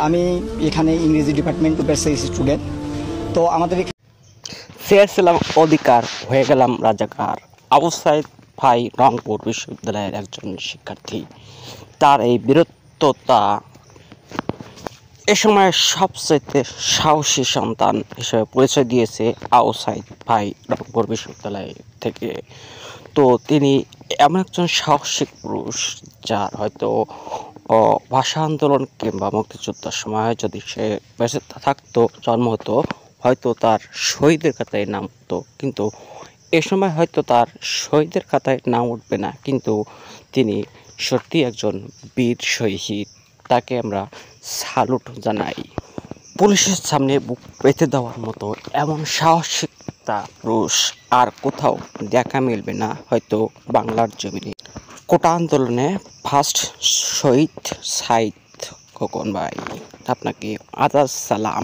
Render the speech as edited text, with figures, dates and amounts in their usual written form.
আমি এখানে ইংরেজি ডিপার্টমেন্ট ব্যাচেলার স্টুডেন্ট। তো আমাদের চেয়েছিলাম অধিকার, হয়ে গেলাম রাজাকার। আবু সাইদ ভাই রংপুর বিশ্ববিদ্যালয়ের একজন শিক্ষার্থী। তার এই বীরত্বতা এ সময় সবচেয়ে সাহসী সন্তান হিসেবে পরিচয় দিয়েছে আবু সাইদ ভাই রংপুর বিশ্ববিদ্যালয় থেকে। তো তিনি এমন একজন সাহসিক পুরুষ, যার হয়তো ভাষা আন্দোলন কিংবা মুক্তিযুদ্ধের সময় যদি সে বেঁচে থাকতো, জন্ম হতো, হয়তো তার শহীদের খাতায় নাম উঠতো। কিন্তু এ সময় হয়তো তার শহীদের খাতায় নাম উঠবে না, কিন্তু তিনি সত্যি একজন বীর শহীদ। তাকে আমরা স্যালুট জানাই। পুলিশের সামনে বুক পেতে দেওয়ার মতো এমন সাহসিকতা পুরুষ আর কোথাও দেখা মিলবে না হয়তো বাংলার জমিনে। কোটা আন্দোলনে ফার্স্ট শহীদ সাইদ খোকন ভাই, আপনাকে আদাব সালাম।